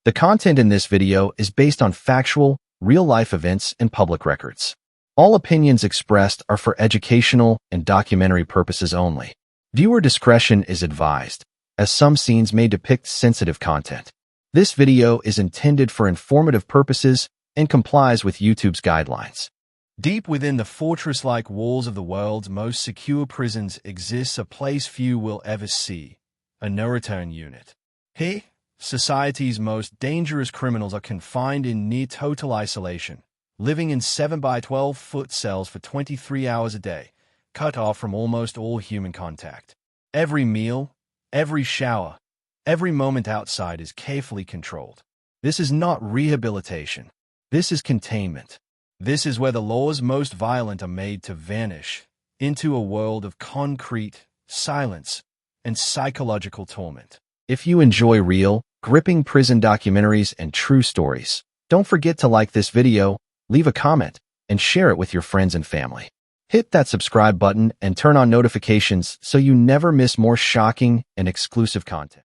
The content in this video is based on factual, real-life events and public records. All opinions expressed are for educational and documentary purposes only. Viewer discretion is advised, as some scenes may depict sensitive content. This video is intended for informative purposes and complies with YouTube's guidelines. Deep within the fortress-like walls of the world's most secure prisons exists a place few will ever see, a no-return unit. Here, society's most dangerous criminals are confined in near-total isolation, living in 7 by 12-foot cells for 23 hours a day, cut off from almost all human contact. Every meal, every shower, every moment outside is carefully controlled. This is not rehabilitation. This is containment. This is where the law's most violent are made to vanish into a world of concrete, silence, and psychological torment. If you enjoy real, gripping prison documentaries and true stories, don't forget to like this video, leave a comment, and share it with your friends and family. Hit that subscribe button and turn on notifications so you never miss more shocking and exclusive content.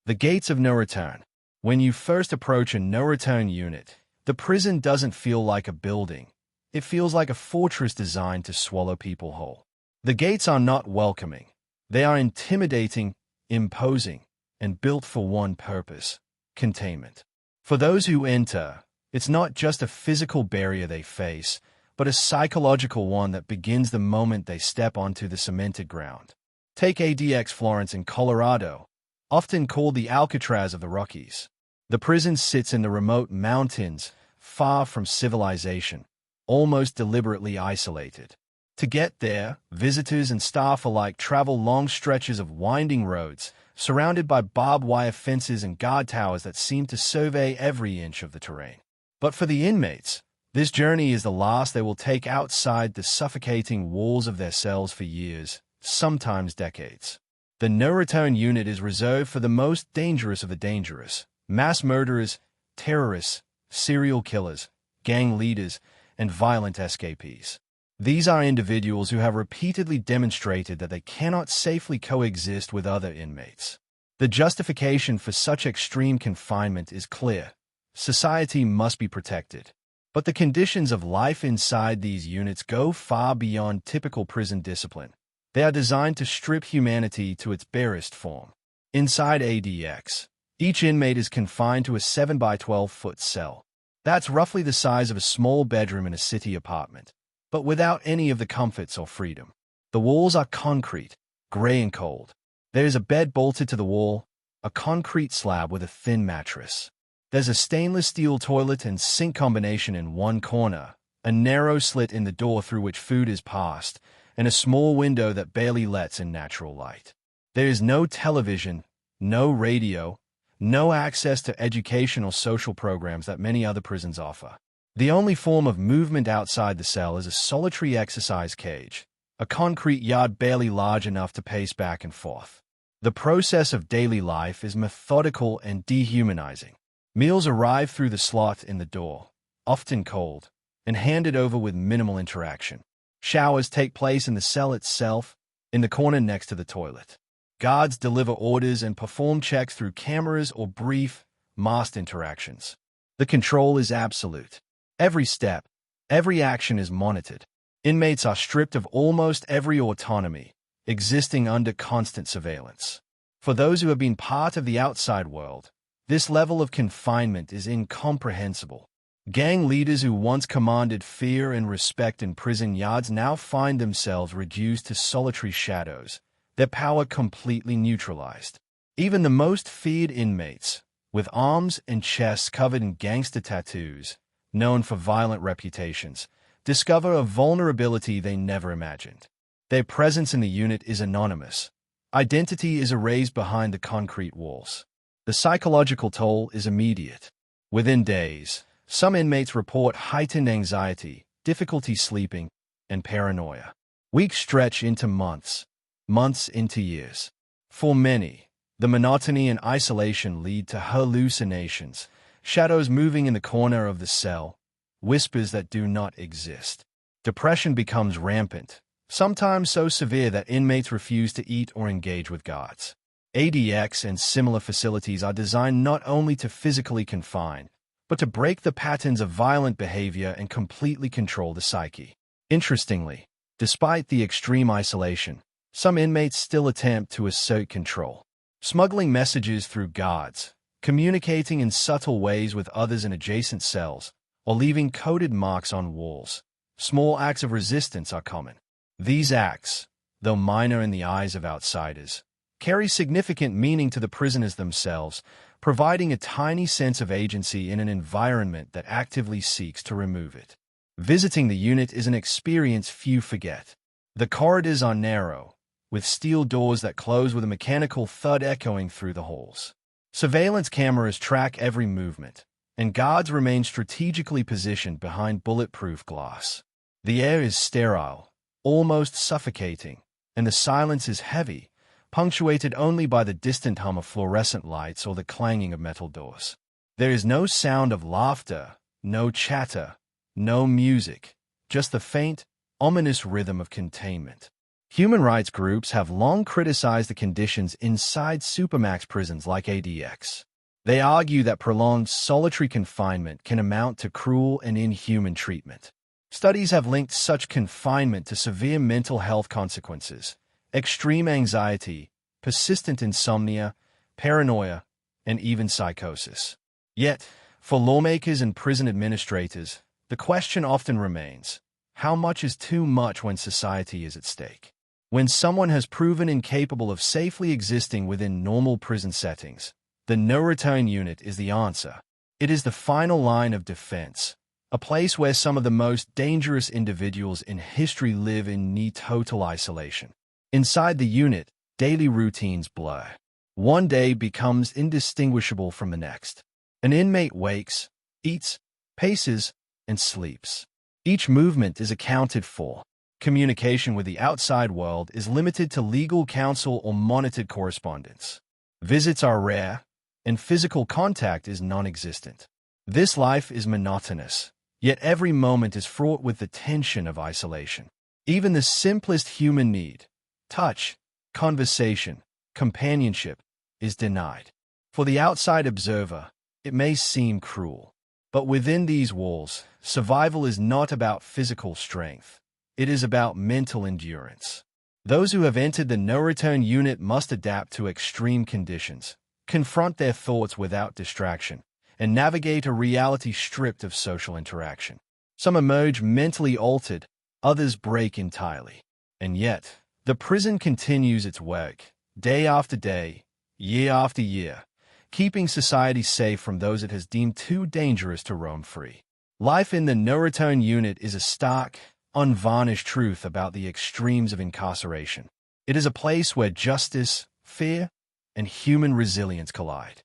The gates of no return. When you first approach a no-return unit, the prison doesn't feel like a building. It feels like a fortress designed to swallow people whole. The gates are not welcoming. They are intimidating, imposing, and built for one purpose: containment. For those who enter, it's not just a physical barrier they face, but a psychological one that begins the moment they step onto the cemented ground. Take ADX Florence in Colorado, often called the Alcatraz of the Rockies. The prison sits in the remote mountains, far from civilization, almost deliberately isolated. To get there, visitors and staff alike travel long stretches of winding roads, surrounded by barbed wire fences and guard towers that seem to survey every inch of the terrain. But for the inmates, this journey is the last they will take outside the suffocating walls of their cells for years, sometimes decades. The no-return unit is reserved for the most dangerous of the dangerous: mass murderers, terrorists, serial killers, gang leaders, and violent escapees. These are individuals who have repeatedly demonstrated that they cannot safely coexist with other inmates. The justification for such extreme confinement is clear: society must be protected. But the conditions of life inside these units go far beyond typical prison discipline. They are designed to strip humanity to its barest form. Inside ADX, each inmate is confined to a 7 by 12-foot cell. That's roughly the size of a small bedroom in a city apartment, but without any of the comforts or freedom. The walls are concrete, gray and cold. There is a bed bolted to the wall, a concrete slab with a thin mattress. There's a stainless steel toilet and sink combination in one corner, a narrow slit in the door through which food is passed, and a small window that barely lets in natural light. There is no television, no radio, no access to education or social programs that many other prisons offer. The only form of movement outside the cell is a solitary exercise cage, a concrete yard barely large enough to pace back and forth. The process of daily life is methodical and dehumanizing. Meals arrive through the slot in the door, often cold, and handed over with minimal interaction. Showers take place in the cell itself, in the corner next to the toilet. Guards deliver orders and perform checks through cameras or brief, masked interactions. The control is absolute. Every step, every action is monitored. Inmates are stripped of almost every autonomy, existing under constant surveillance. For those who have been part of the outside world, this level of confinement is incomprehensible. Gang leaders who once commanded fear and respect in prison yards now find themselves reduced to solitary shadows, their power completely neutralized. Even the most feared inmates, with arms and chests covered in gangster tattoos, known for violent reputations, discover a vulnerability they never imagined. Their presence in the unit is anonymous. Identity is erased behind the concrete walls. The psychological toll is immediate. Within days, some inmates report heightened anxiety, difficulty sleeping, and paranoia. Weeks stretch into months, months into years. For many, the monotony and isolation lead to hallucinations, shadows moving in the corner of the cell, whispers that do not exist. Depression becomes rampant, sometimes so severe that inmates refuse to eat or engage with guards. ADX and similar facilities are designed not only to physically confine, but to break the patterns of violent behavior and completely control the psyche. Interestingly, despite the extreme isolation, some inmates still attempt to assert control, smuggling messages through guards, communicating in subtle ways with others in adjacent cells, or leaving coded marks on walls. Small acts of resistance are common. These acts, though minor in the eyes of outsiders, carry significant meaning to the prisoners themselves, providing a tiny sense of agency in an environment that actively seeks to remove it. Visiting the unit is an experience few forget. The corridors are narrow, with steel doors that close with a mechanical thud echoing through the halls. Surveillance cameras track every movement, and guards remain strategically positioned behind bulletproof glass. The air is sterile, almost suffocating, and the silence is heavy, punctuated only by the distant hum of fluorescent lights or the clanging of metal doors. There is no sound of laughter, no chatter, no music, just the faint, ominous rhythm of containment. Human rights groups have long criticized the conditions inside Supermax prisons like ADX. They argue that prolonged solitary confinement can amount to cruel and inhuman treatment. Studies have linked such confinement to severe mental health consequences, extreme anxiety, persistent insomnia, paranoia, and even psychosis. Yet, for lawmakers and prison administrators, the question often remains, how much is too much when society is at stake? When someone has proven incapable of safely existing within normal prison settings, the no-return unit is the answer. It is the final line of defense, a place where some of the most dangerous individuals in history live in near total isolation. Inside the unit, daily routines blur. One day becomes indistinguishable from the next. An inmate wakes, eats, paces, and sleeps. Each movement is accounted for. Communication with the outside world is limited to legal counsel or monitored correspondence. Visits are rare, and physical contact is non-existent. This life is monotonous, yet every moment is fraught with the tension of isolation. Even the simplest human need, touch, conversation, companionship, is denied. For the outside observer, it may seem cruel. But within these walls, survival is not about physical strength. It is about mental endurance. Those who have entered the no-return unit must adapt to extreme conditions, confront their thoughts without distraction, and navigate a reality stripped of social interaction. Some emerge mentally altered, others break entirely. And yet, the prison continues its work, day after day, year after year, keeping society safe from those it has deemed too dangerous to roam free. Life in the no-return unit is a stark, unvarnished truth about the extremes of incarceration. It is a place where justice, fear, and human resilience collide.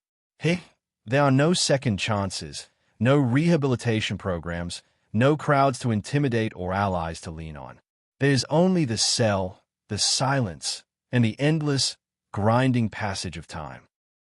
There are no second chances, no rehabilitation programs, no crowds to intimidate or allies to lean on. There is only the cell, the silence, and the endless, grinding passage of time.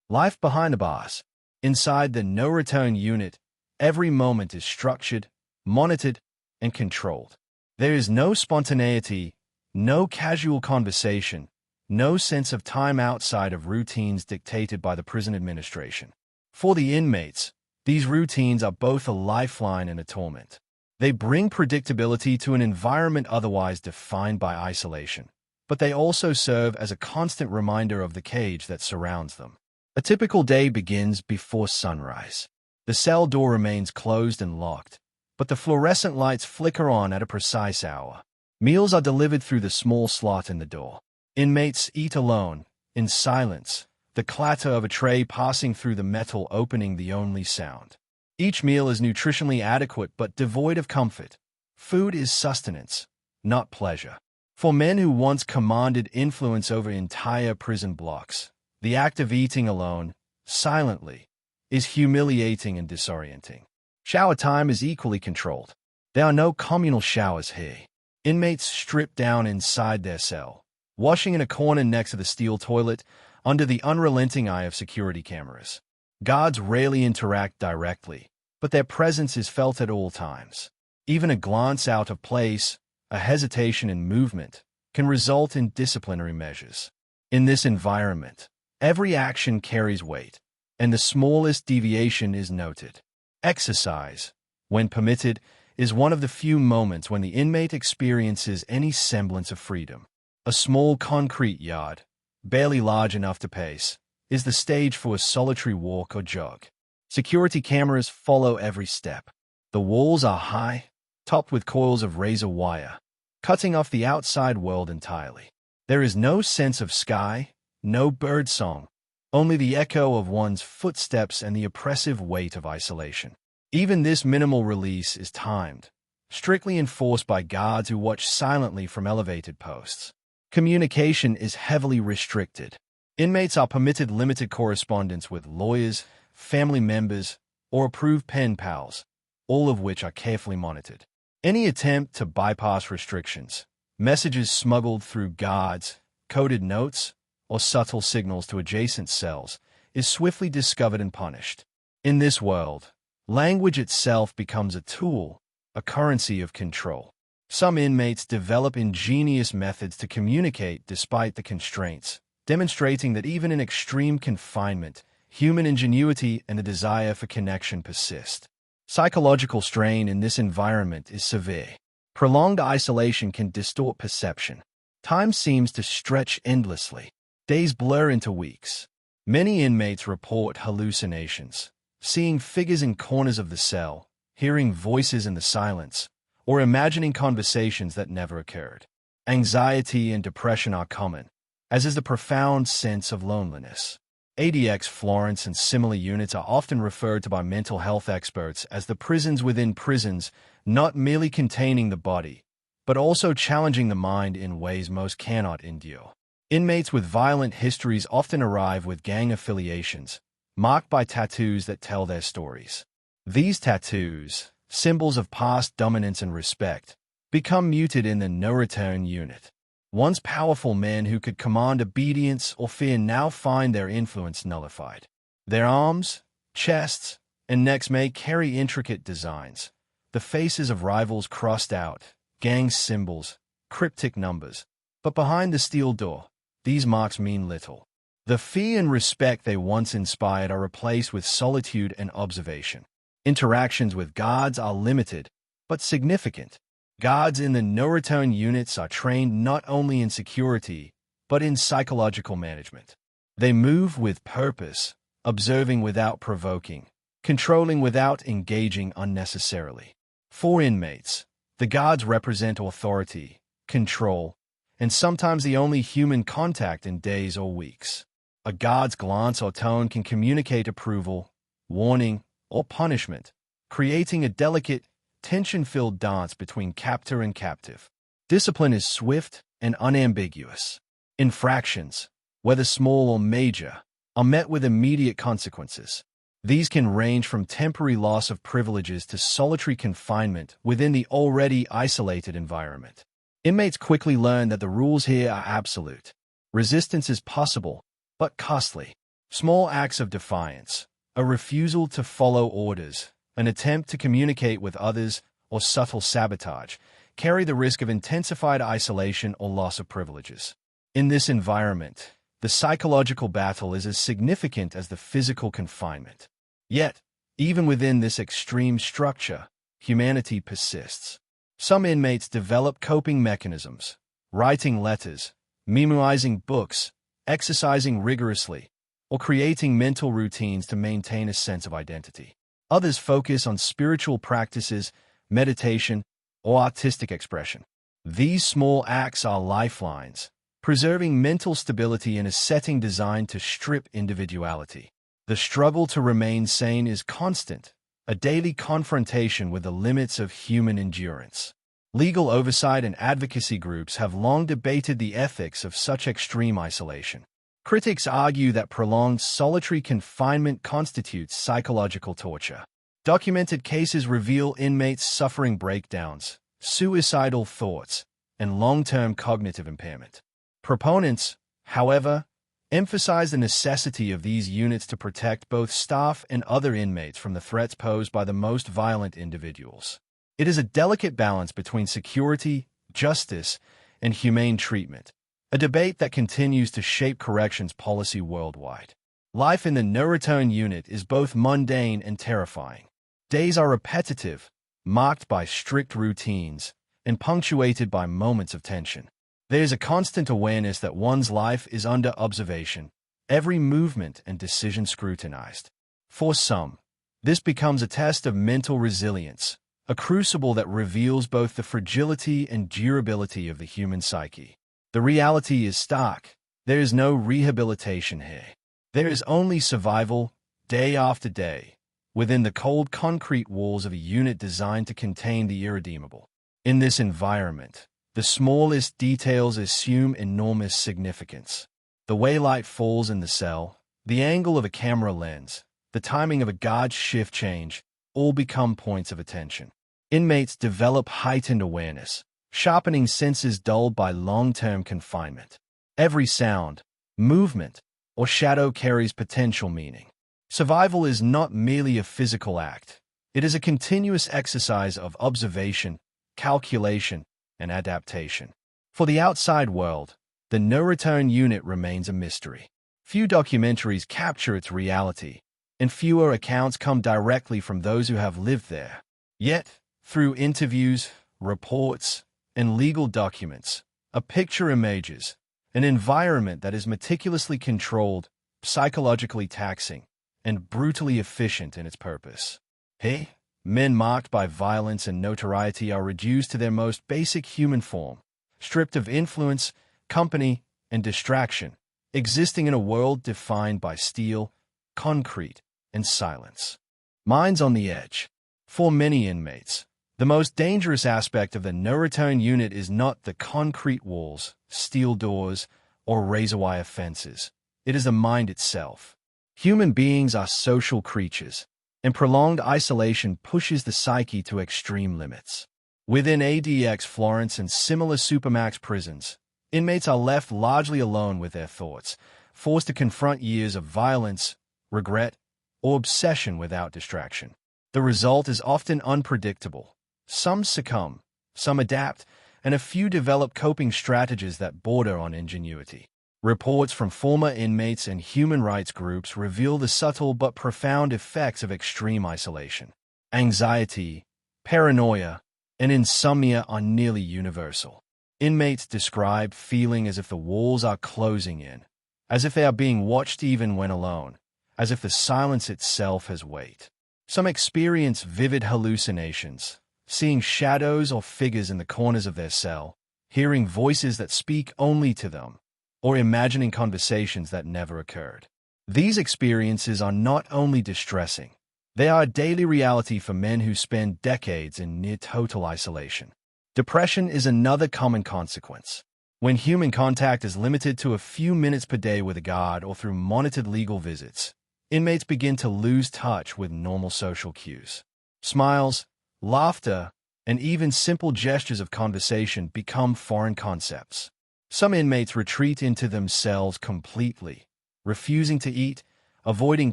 Life behind the bars. Inside the no-return unit, every moment is structured, monitored, and controlled. There is no spontaneity, no casual conversation, no sense of time outside of routines dictated by the prison administration. For the inmates, these routines are both a lifeline and a torment. They bring predictability to an environment otherwise defined by isolation, but they also serve as a constant reminder of the cage that surrounds them. A typical day begins before sunrise. The cell door remains closed and locked, but the fluorescent lights flicker on at a precise hour. Meals are delivered through the small slot in the door. Inmates eat alone, in silence, the clatter of a tray passing through the metal opening the only sound. Each meal is nutritionally adequate but devoid of comfort. Food is sustenance, not pleasure. For men who once commanded influence over entire prison blocks, the act of eating alone, silently, is humiliating and disorienting. Shower time is equally controlled. There are no communal showers here. Inmates strip down inside their cell, washing in a corner next to the steel toilet, under the unrelenting eye of security cameras. Guards rarely interact directly, but their presence is felt at all times. Even a glance out of place, a hesitation in movement, can result in disciplinary measures. In this environment, Every action carries weight, and the smallest deviation is noted. Exercise, when permitted, is one of the few moments when the inmate experiences any semblance of freedom. A small concrete yard, barely large enough to pace, is the stage for a solitary walk or jog. Security cameras follow every step. The walls are high, topped with coils of razor wire, cutting off the outside world entirely. There is no sense of sky, no bird song, only the echo of one's footsteps and the oppressive weight of isolation. Even this minimal release is timed, strictly enforced by guards who watch silently from elevated posts. Communication is heavily restricted. Inmates are permitted limited correspondence with lawyers, family members, or approved pen pals, all of which are carefully monitored. Any attempt to bypass restrictions, messages smuggled through guards, coded notes, or subtle signals to adjacent cells, is swiftly discovered and punished. In this world, language itself becomes a tool, a currency of control. Some inmates develop ingenious methods to communicate despite the constraints, demonstrating that even in extreme confinement, human ingenuity and a desire for connection persist. Psychological strain in this environment is severe. Prolonged isolation can distort perception. Time seems to stretch endlessly. Days blur into weeks. Many inmates report hallucinations, seeing figures in corners of the cell, hearing voices in the silence, or imagining conversations that never occurred. Anxiety and depression are common, as is the profound sense of loneliness. ADX Florence and similar units are often referred to by mental health experts as the prisons within prisons, not merely containing the body, but also challenging the mind in ways most cannot endure. Inmates with violent histories often arrive with gang affiliations, marked by tattoos that tell their stories. These tattoos, symbols of past dominance and respect, become muted in the no-return unit. Once powerful men who could command obedience or fear now find their influence nullified. Their arms, chests, and necks may carry intricate designs, the faces of rivals crossed out, gang symbols, cryptic numbers. But behind the steel door, these marks mean little. The fear and respect they once inspired are replaced with solitude and observation. Interactions with guards are limited, but significant. Guards in the no-return units are trained not only in security, but in psychological management. They move with purpose, observing without provoking, controlling without engaging unnecessarily. For inmates, the guards represent authority, control, and sometimes the only human contact in days or weeks. A guard's glance or tone can communicate approval, warning, or punishment, creating a delicate, tension-filled dance between captor and captive. Discipline is swift and unambiguous. Infractions, whether small or major, are met with immediate consequences. These can range from temporary loss of privileges to solitary confinement within the already isolated environment. Inmates quickly learn that the rules here are absolute. Resistance is possible, but costly. Small acts of defiance, a refusal to follow orders, an attempt to communicate with others, or subtle sabotage, carry the risk of intensified isolation or loss of privileges. In this environment, the psychological battle is as significant as the physical confinement. Yet, even within this extreme structure, humanity persists. Some inmates develop coping mechanisms, writing letters, memorizing books, exercising rigorously, or creating mental routines to maintain a sense of identity. Others focus on spiritual practices, meditation, or artistic expression. These small acts are lifelines, preserving mental stability in a setting designed to strip individuality. The struggle to remain sane is constant, a daily confrontation with the limits of human endurance. Legal oversight and advocacy groups have long debated the ethics of such extreme isolation. Critics argue that prolonged solitary confinement constitutes psychological torture. Documented cases reveal inmates suffering breakdowns, suicidal thoughts, and long-term cognitive impairment. Proponents, however, emphasize the necessity of these units to protect both staff and other inmates from the threats posed by the most violent individuals. It is a delicate balance between security, justice, and humane treatment, a debate that continues to shape corrections policy worldwide. Life in the no-return unit is both mundane and terrifying. Days are repetitive, marked by strict routines, and punctuated by moments of tension. There is a constant awareness that one's life is under observation, every movement and decision scrutinized. For some, this becomes a test of mental resilience, a crucible that reveals both the fragility and durability of the human psyche. The reality is stark. There is no rehabilitation here. There is only survival, day after day, within the cold concrete walls of a unit designed to contain the irredeemable. In this environment, the smallest details assume enormous significance. The way light falls in the cell, the angle of a camera lens, the timing of a guard's shift change, all become points of attention. Inmates develop heightened awareness, sharpening senses dulled by long-term confinement. Every sound, movement, or shadow carries potential meaning. Survival is not merely a physical act. It is a continuous exercise of observation, calculation, and adaptation. For the outside world, the no-return unit remains a mystery. Few documentaries capture its reality, and fewer accounts come directly from those who have lived there. Yet, through interviews, reports, and legal documents, a picture emerges, an environment that is meticulously controlled, psychologically taxing, and brutally efficient in its purpose. Here, men marked by violence and notoriety are reduced to their most basic human form, stripped of influence, company, and distraction, existing in a world defined by steel, concrete, and silence. Minds on the edge. For many inmates, the most dangerous aspect of the no-return unit is not the concrete walls, steel doors, or razor-wire fences. It is the mind itself. Human beings are social creatures, and prolonged isolation pushes the psyche to extreme limits. Within ADX Florence and similar Supermax prisons, inmates are left largely alone with their thoughts, forced to confront years of violence, regret, or obsession without distraction. The result is often unpredictable. Some succumb, some adapt, and a few develop coping strategies that border on ingenuity. Reports from former inmates and human rights groups reveal the subtle but profound effects of extreme isolation. Anxiety, paranoia, and insomnia are nearly universal. Inmates describe feeling as if the walls are closing in, as if they are being watched even when alone, as if the silence itself has weight. Some experience vivid hallucinations, seeing shadows or figures in the corners of their cell, hearing voices that speak only to them, or imagining conversations that never occurred. These experiences are not only distressing, they are a daily reality for men who spend decades in near-total isolation. Depression is another common consequence. When human contact is limited to a few minutes per day with a guard or through monitored legal visits, inmates begin to lose touch with normal social cues. Smiles, laughter, and even simple gestures of conversation become foreign concepts. Some inmates retreat into themselves completely, refusing to eat, avoiding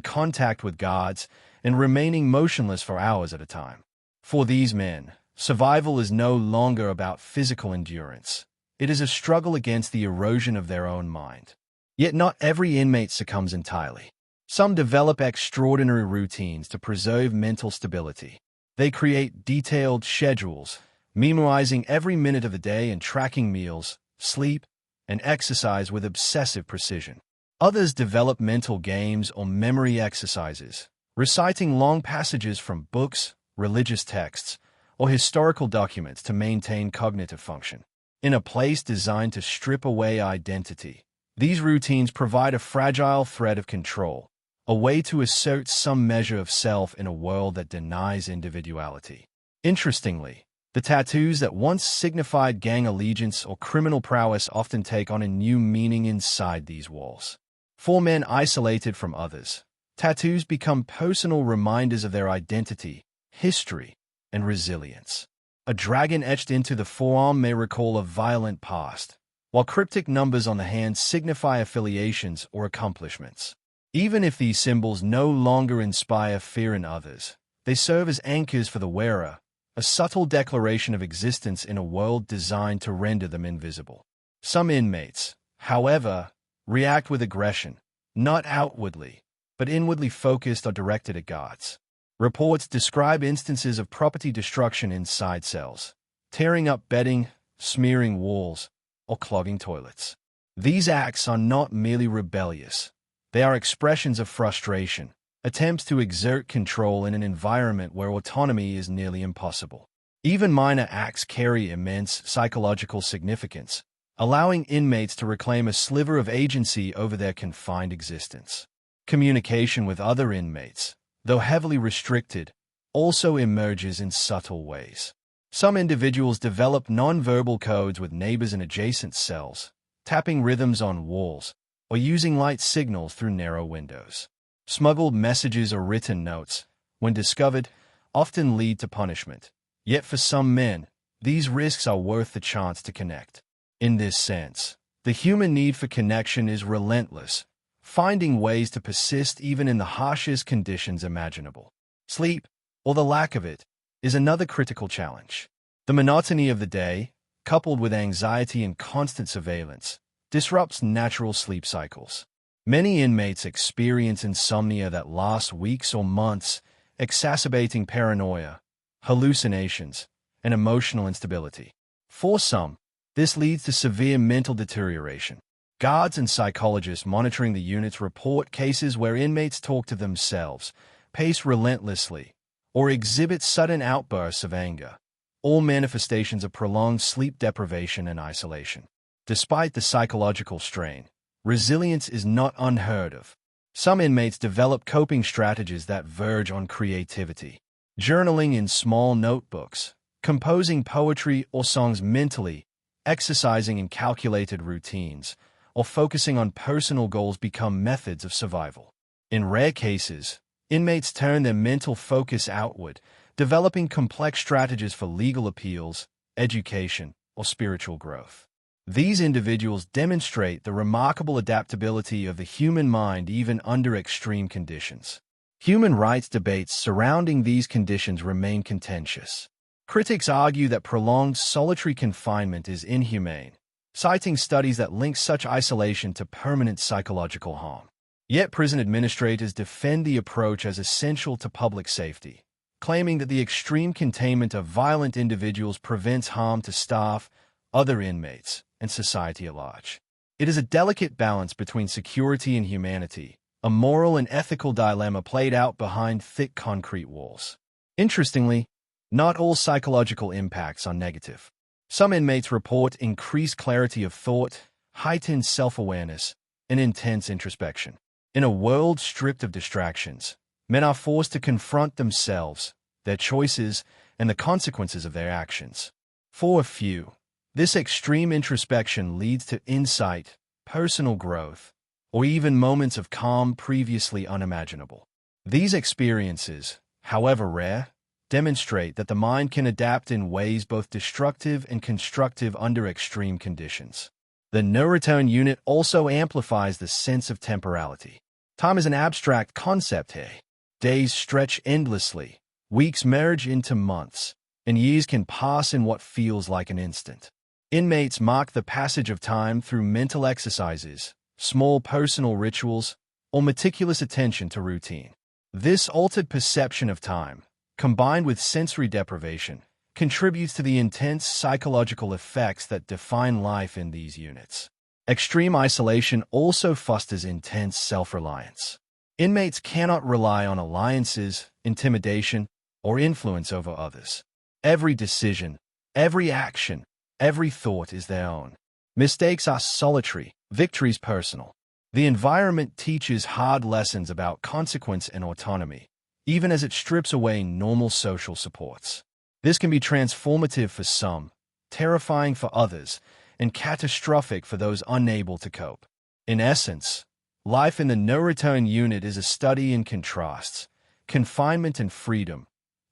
contact with guards, and remaining motionless for hours at a time. For these men, survival is no longer about physical endurance. It is a struggle against the erosion of their own mind. Yet not every inmate succumbs entirely. Some develop extraordinary routines to preserve mental stability. They create detailed schedules, memorizing every minute of the day and tracking meals, sleep, and exercise with obsessive precision. Others develop mental games or memory exercises, reciting long passages from books, religious texts, or historical documents to maintain cognitive function. In a place designed to strip away identity, these routines provide a fragile thread of control, a way to assert some measure of self in a world that denies individuality. Interestingly, the tattoos that once signified gang allegiance or criminal prowess often take on a new meaning inside these walls. For men isolated from others, tattoos become personal reminders of their identity, history, and resilience. A dragon etched into the forearm may recall a violent past, while cryptic numbers on the hand signify affiliations or accomplishments. Even if these symbols no longer inspire fear in others, they serve as anchors for the wearer, a subtle declaration of existence in a world designed to render them invisible. Some inmates, however, react with aggression, not outwardly, but inwardly focused or directed at guards. Reports describe instances of property destruction inside cells, tearing up bedding, smearing walls, or clogging toilets. These acts are not merely rebellious. They are expressions of frustration, attempts to exert control in an environment where autonomy is nearly impossible. Even minor acts carry immense psychological significance, allowing inmates to reclaim a sliver of agency over their confined existence. Communication with other inmates, though heavily restricted, also emerges in subtle ways. Some individuals develop nonverbal codes with neighbors in adjacent cells, tapping rhythms on walls, or using light signals through narrow windows. Smuggled messages or written notes, when discovered, often lead to punishment. Yet for some men, these risks are worth the chance to connect. In this sense, the human need for connection is relentless, finding ways to persist even in the harshest conditions imaginable. Sleep, or the lack of it, is another critical challenge. The monotony of the day, coupled with anxiety and constant surveillance, disrupts natural sleep cycles. Many inmates experience insomnia that lasts weeks or months, exacerbating paranoia, hallucinations, and emotional instability. For some, this leads to severe mental deterioration. Guards and psychologists monitoring the units report cases where inmates talk to themselves, pace relentlessly, or exhibit sudden outbursts of anger, all manifestations of prolonged sleep deprivation and isolation. Despite the psychological strain, resilience is not unheard of. Some inmates develop coping strategies that verge on creativity. Journaling in small notebooks, composing poetry or songs mentally, exercising in calculated routines, or focusing on personal goals become methods of survival. In rare cases, inmates turn their mental focus outward, developing complex strategies for legal appeals, education, or spiritual growth. These individuals demonstrate the remarkable adaptability of the human mind even under extreme conditions. Human rights debates surrounding these conditions remain contentious. Critics argue that prolonged solitary confinement is inhumane, citing studies that link such isolation to permanent psychological harm. Yet prison administrators defend the approach as essential to public safety, claiming that the extreme containment of violent individuals prevents harm to staff, other inmates, and society at large. It is a delicate balance between security and humanity, a moral and ethical dilemma played out behind thick concrete walls. Interestingly, not all psychological impacts are negative. Some inmates report increased clarity of thought, heightened self-awareness, and intense introspection. In a world stripped of distractions, men are forced to confront themselves, their choices, and the consequences of their actions. For a few, this extreme introspection leads to insight, personal growth, or even moments of calm previously unimaginable. These experiences, however rare, demonstrate that the mind can adapt in ways both destructive and constructive under extreme conditions. The no-return unit also amplifies the sense of temporality. Time is an abstract concept here. Days stretch endlessly, weeks merge into months, and years can pass in what feels like an instant. Inmates mark the passage of time through mental exercises, small personal rituals, or meticulous attention to routine. This altered perception of time, combined with sensory deprivation, contributes to the intense psychological effects that define life in these units. Extreme isolation also fosters intense self-reliance. Inmates cannot rely on alliances, intimidation, or influence over others. Every decision, every action, every thought is their own. Mistakes are solitary, victories personal. The environment teaches hard lessons about consequence and autonomy, even as it strips away normal social supports. This can be transformative for some, terrifying for others, and catastrophic for those unable to cope. In essence, life in the no-return unit is a study in contrasts, confinement and freedom,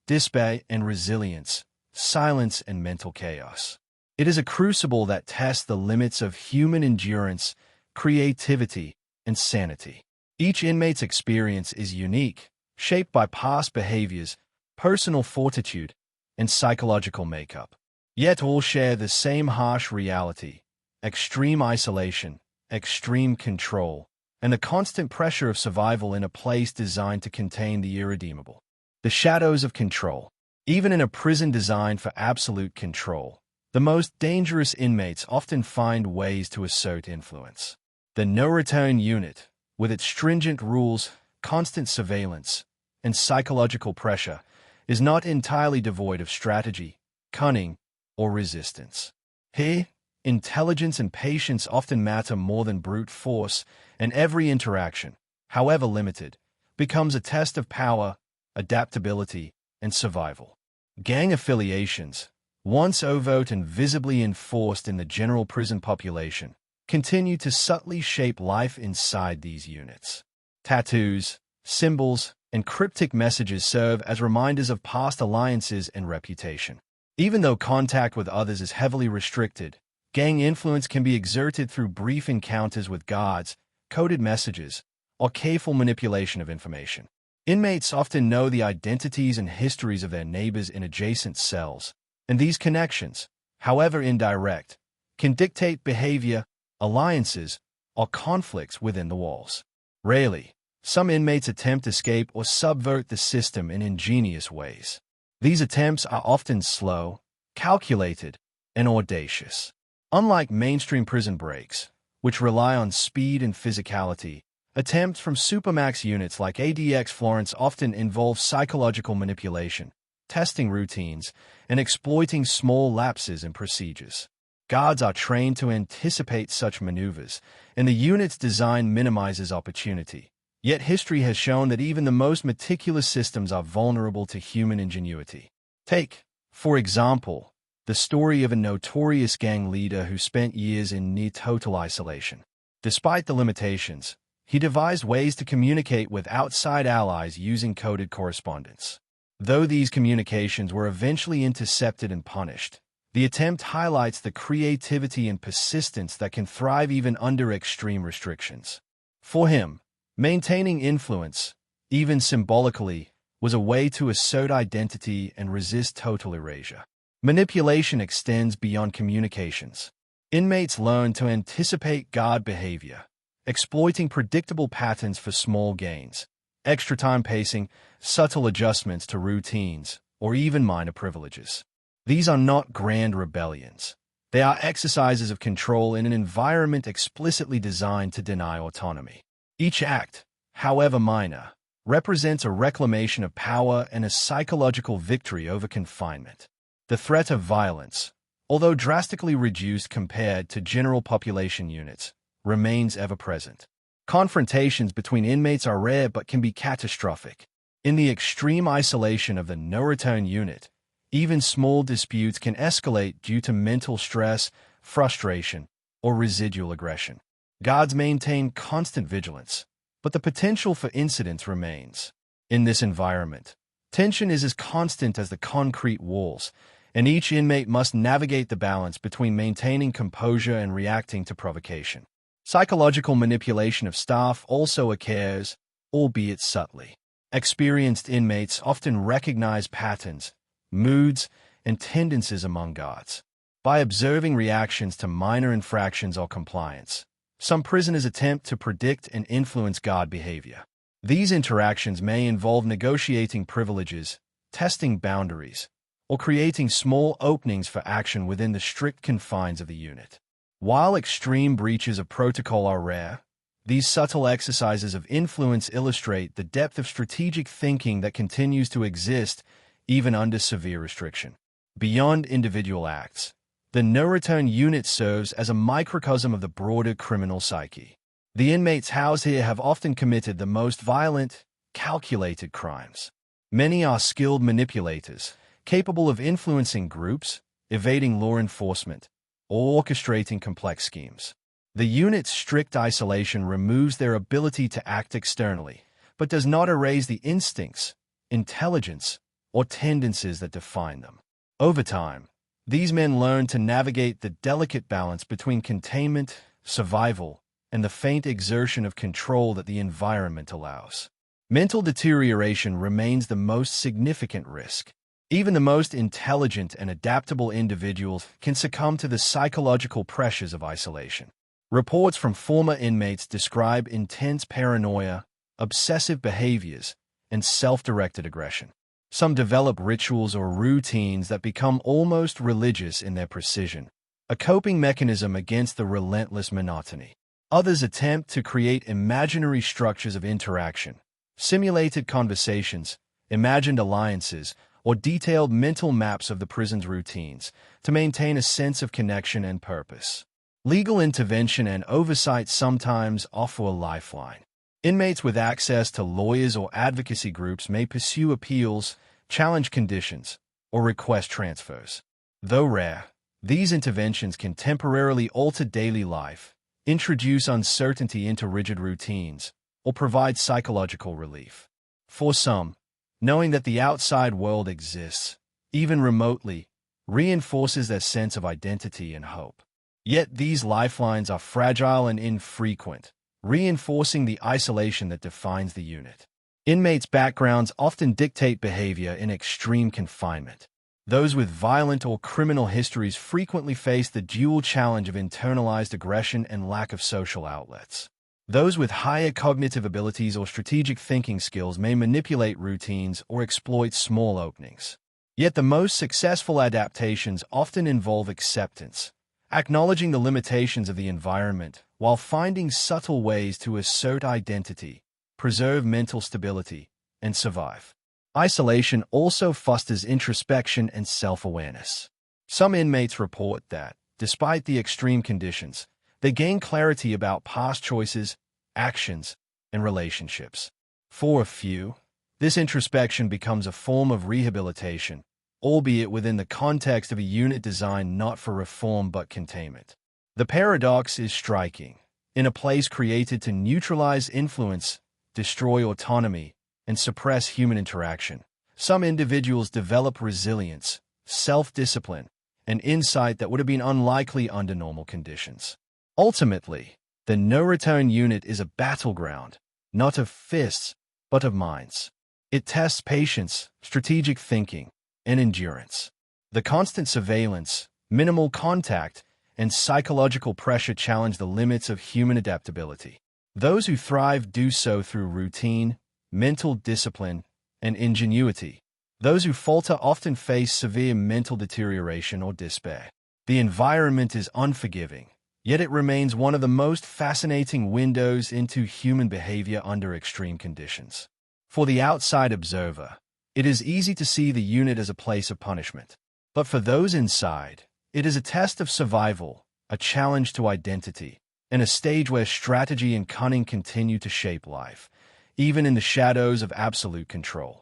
despair and resilience, silence and mental chaos. It is a crucible that tests the limits of human endurance, creativity, and sanity. Each inmate's experience is unique, shaped by past behaviors, personal fortitude, and psychological makeup. Yet all share the same harsh reality: extreme isolation, extreme control, and the constant pressure of survival in a place designed to contain the irredeemable. The shadows of control. Even in a prison designed for absolute control, the most dangerous inmates often find ways to assert influence. The no-return unit, with its stringent rules, constant surveillance, and psychological pressure, is not entirely devoid of strategy, cunning, or resistance. Here, intelligence and patience often matter more than brute force, and every interaction, however limited, becomes a test of power, adaptability, and survival. Gang affiliations, once overt and visibly enforced in the general prison population, continue to subtly shape life inside these units. Tattoos, symbols, and cryptic messages serve as reminders of past alliances and reputation. Even though contact with others is heavily restricted, gang influence can be exerted through brief encounters with guards, coded messages, or careful manipulation of information. Inmates often know the identities and histories of their neighbors in adjacent cells, and these connections, however indirect, can dictate behavior, alliances, or conflicts within the walls. Rarely, some inmates attempt escape or subvert the system in ingenious ways. These attempts are often slow, calculated, and audacious. Unlike mainstream prison breaks, which rely on speed and physicality, attempts from Supermax units like ADX Florence often involve psychological manipulation, testing routines, and exploiting small lapses in procedures. Guards are trained to anticipate such maneuvers, and the unit's design minimizes opportunity. Yet history has shown that even the most meticulous systems are vulnerable to human ingenuity. Take, for example, the story of a notorious gang leader who spent years in near-total isolation. Despite the limitations, he devised ways to communicate with outside allies using coded correspondence. Though these communications were eventually intercepted and punished, the attempt highlights the creativity and persistence that can thrive even under extreme restrictions. For him, maintaining influence, even symbolically, was a way to assert identity and resist total erasure. Manipulation extends beyond communications. Inmates learn to anticipate guard behavior, exploiting predictable patterns for small gains, extra time pacing, subtle adjustments to routines, or even minor privileges. These are not grand rebellions. They are exercises of control in an environment explicitly designed to deny autonomy. Each act, however minor, represents a reclamation of power and a psychological victory over confinement. The threat of violence, although drastically reduced compared to general population units, remains ever-present. Confrontations between inmates are rare but can be catastrophic. In the extreme isolation of the no-return unit, even small disputes can escalate due to mental stress, frustration, or residual aggression. Guards maintain constant vigilance, but the potential for incidents remains. In this environment, tension is as constant as the concrete walls, and each inmate must navigate the balance between maintaining composure and reacting to provocation. Psychological manipulation of staff also occurs, albeit subtly. Experienced inmates often recognize patterns, moods, and tendencies among guards. By observing reactions to minor infractions or compliance, some prisoners attempt to predict and influence guard behavior. These interactions may involve negotiating privileges, testing boundaries, or creating small openings for action within the strict confines of the unit. While extreme breaches of protocol are rare, these subtle exercises of influence illustrate the depth of strategic thinking that continues to exist even under severe restriction. Beyond individual acts, the no-return unit serves as a microcosm of the broader criminal psyche. The inmates housed here have often committed the most violent, calculated crimes. Many are skilled manipulators, capable of influencing groups, evading law enforcement, or orchestrating complex schemes. The unit's strict isolation removes their ability to act externally, but does not erase the instincts, intelligence, or tendencies that define them. Over time, these men learn to navigate the delicate balance between containment, survival, and the faint exertion of control that the environment allows. Mental deterioration remains the most significant risk. Even the most intelligent and adaptable individuals can succumb to the psychological pressures of isolation. Reports from former inmates describe intense paranoia, obsessive behaviors, and self-directed aggression. Some develop rituals or routines that become almost religious in their precision, a coping mechanism against the relentless monotony. Others attempt to create imaginary structures of interaction, simulated conversations, imagined alliances, or detailed mental maps of the prison's routines to maintain a sense of connection and purpose. Legal intervention and oversight sometimes offer a lifeline. Inmates with access to lawyers or advocacy groups may pursue appeals, challenge conditions, or request transfers. Though rare, these interventions can temporarily alter daily life, introduce uncertainty into rigid routines, or provide psychological relief. For some, knowing that the outside world exists, even remotely, reinforces their sense of identity and hope. Yet these lifelines are fragile and infrequent, reinforcing the isolation that defines the unit. Inmates' backgrounds often dictate behavior in extreme confinement. Those with violent or criminal histories frequently face the dual challenge of internalized aggression and lack of social outlets. Those with higher cognitive abilities or strategic thinking skills may manipulate routines or exploit small openings. Yet the most successful adaptations often involve acceptance, acknowledging the limitations of the environment while finding subtle ways to assert identity, preserve mental stability, and survive. Isolation also fosters introspection and self-awareness. Some inmates report that, despite the extreme conditions, they gain clarity about past choices, actions, and relationships. For a few, this introspection becomes a form of rehabilitation, albeit within the context of a unit designed not for reform but containment. The paradox is striking. In a place created to neutralize influence, destroy autonomy, and suppress human interaction, some individuals develop resilience, self-discipline, and insight that would have been unlikely under normal conditions. Ultimately, the no-return unit is a battleground, not of fists, but of minds. It tests patience, strategic thinking, and endurance. The constant surveillance, minimal contact, and psychological pressure challenge the limits of human adaptability. Those who thrive do so through routine, mental discipline, and ingenuity. Those who falter often face severe mental deterioration or despair. The environment is unforgiving, yet it remains one of the most fascinating windows into human behavior under extreme conditions. For the outside observer, it is easy to see the unit as a place of punishment. But for those inside, it is a test of survival, a challenge to identity, and a stage where strategy and cunning continue to shape life, even in the shadows of absolute control.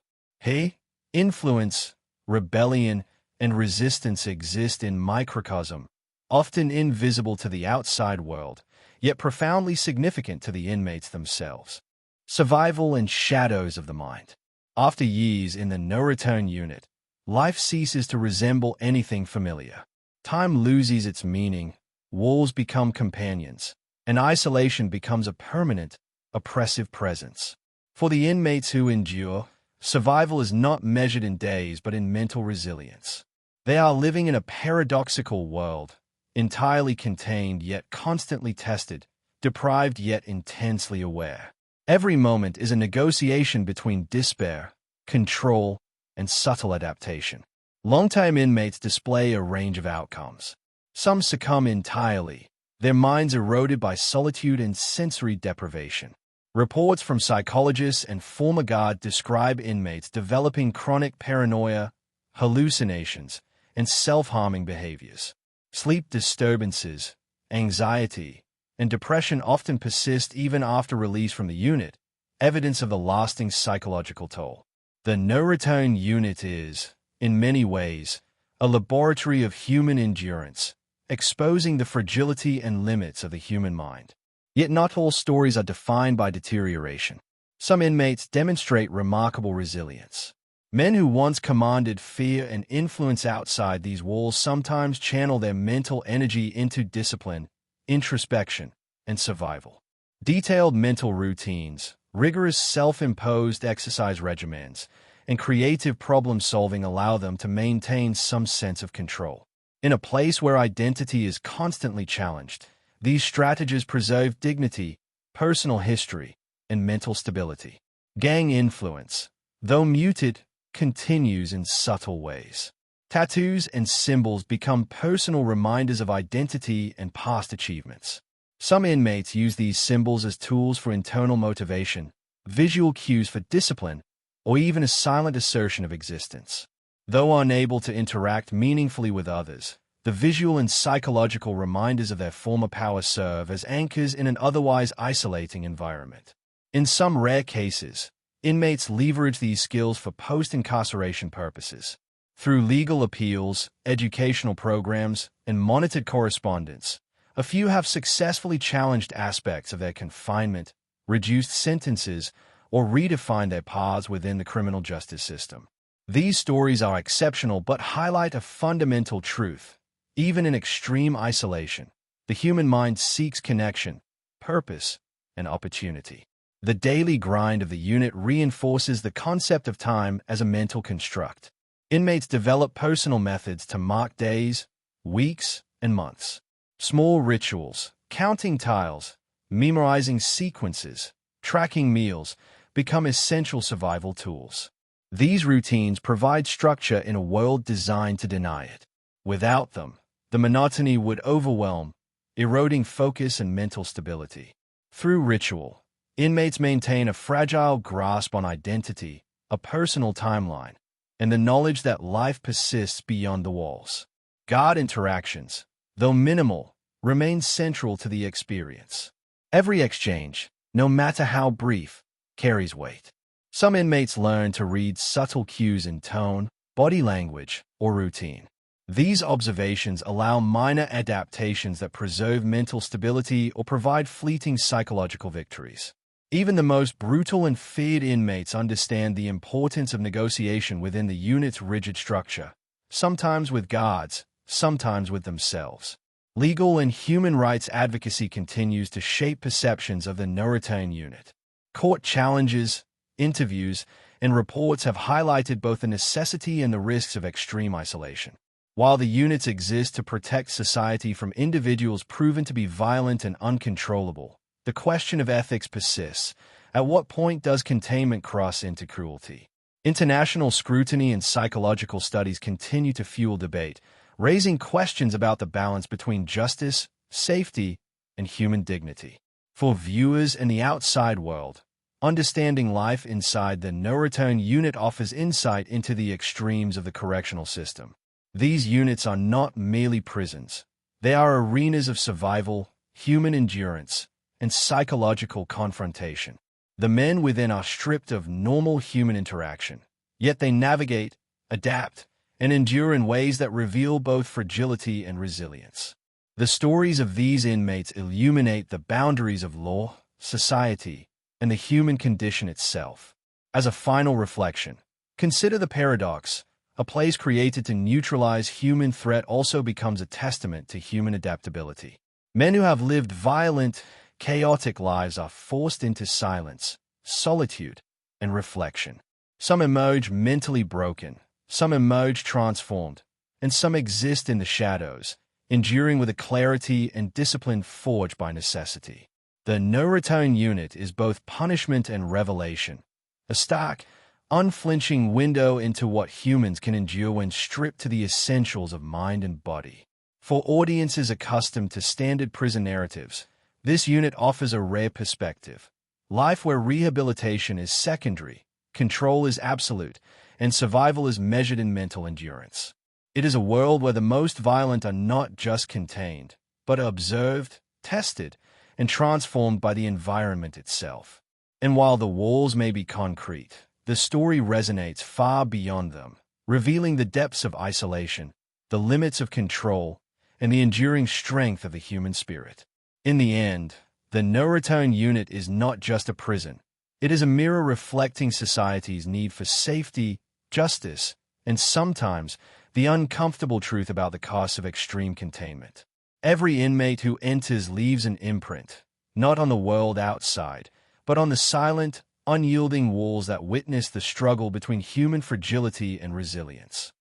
Influence, rebellion, and resistance exist in microcosm, often invisible to the outside world, yet profoundly significant to the inmates themselves. Survival and shadows of the mind. After years in the no-return unit, life ceases to resemble anything familiar. Time loses its meaning, walls become companions, and isolation becomes a permanent, oppressive presence. For the inmates who endure, survival is not measured in days but in mental resilience. They are living in a paradoxical world, entirely contained yet constantly tested, deprived yet intensely aware. Every moment is a negotiation between despair, control, and subtle adaptation. Long-time inmates display a range of outcomes. Some succumb entirely, their minds eroded by solitude and sensory deprivation. Reports from psychologists and former guards describe inmates developing chronic paranoia, hallucinations, and self-harming behaviors. Sleep disturbances, anxiety, and depression often persist even after release from the unit, evidence of the lasting psychological toll. The no-return unit is, in many ways, a laboratory of human endurance, exposing the fragility and limits of the human mind. Yet not all stories are defined by deterioration. Some inmates demonstrate remarkable resilience. Men who once commanded fear and influence outside these walls sometimes channel their mental energy into discipline, introspection, and survival. Detailed mental routines, rigorous self-imposed exercise regimens, and creative problem-solving allow them to maintain some sense of control. In a place where identity is constantly challenged, These strategies preserve dignity, personal history, and mental stability. Gang influence, though muted, continues in subtle ways. Tattoos and symbols become personal reminders of identity and past achievements. Some inmates use these symbols as tools for internal motivation, visual cues for discipline, or even a silent assertion of existence. Though unable to interact meaningfully with others, the visual and psychological reminders of their former power serve as anchors in an otherwise isolating environment. In some rare cases, inmates leverage these skills for post-incarceration purposes. Through legal appeals, educational programs, and monitored correspondence, a few have successfully challenged aspects of their confinement, reduced sentences, or redefined their paths within the criminal justice system. These stories are exceptional but highlight a fundamental truth. Even in extreme isolation, the human mind seeks connection, purpose, and opportunity. The daily grind of the unit reinforces the concept of time as a mental construct. Inmates develop personal methods to mark days, weeks, and months. Small rituals, counting tiles, memorizing sequences, tracking meals, become essential survival tools. These routines provide structure in a world designed to deny it. Without them, the monotony would overwhelm, eroding focus and mental stability. Through ritual, inmates maintain a fragile grasp on identity, a personal timeline, and the knowledge that life persists beyond the walls. Guard interactions, though minimal, remain central to the experience. Every exchange, no matter how brief, carries weight. Some inmates learn to read subtle cues in tone, body language, or routine. These observations allow minor adaptations that preserve mental stability or provide fleeting psychological victories. Even the most brutal and feared inmates understand the importance of negotiation within the unit's rigid structure, sometimes with guards, sometimes with themselves. Legal and human rights advocacy continues to shape perceptions of the no-return unit. Court challenges, interviews, and reports have highlighted both the necessity and the risks of extreme isolation. While the units exist to protect society from individuals proven to be violent and uncontrollable, the question of ethics persists. At what point does containment cross into cruelty? International scrutiny and psychological studies continue to fuel debate, raising questions about the balance between justice, safety, and human dignity. For viewers in the outside world, understanding life inside the no-return unit offers insight into the extremes of the correctional system. These units are not merely prisons. They are arenas of survival, human endurance, and psychological confrontation. The men within are stripped of normal human interaction, yet they navigate, adapt, and endure in ways that reveal both fragility and resilience. The stories of these inmates illuminate the boundaries of law, society, and the human condition itself. As a final reflection, consider the paradox. A place created to neutralize human threat also becomes a testament to human adaptability. Men who have lived violent, chaotic lives are forced into silence, solitude, and reflection. Some emerge mentally broken, some emerge transformed, and some exist in the shadows, enduring with a clarity and discipline forged by necessity. The no-return unit is both punishment and revelation, a stark, unflinching window into what humans can endure when stripped to the essentials of mind and body. For audiences accustomed to standard prison narratives, this unit offers a rare perspective. Life where rehabilitation is secondary, control is absolute, and survival is measured in mental endurance. It is a world where the most violent are not just contained, but observed, tested, and transformed by the environment itself. And while the walls may be concrete, the story resonates far beyond them, revealing the depths of isolation, the limits of control, and the enduring strength of the human spirit. In the end, the no-return unit is not just a prison. It is a mirror reflecting society's need for safety, justice, and sometimes the uncomfortable truth about the costs of extreme containment. Every inmate who enters leaves an imprint, not on the world outside, but on the silent, unyielding walls that witness the struggle between human fragility and resilience.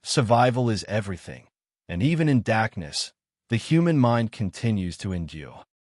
Survival is everything, and even in darkness, The human mind continues to endure.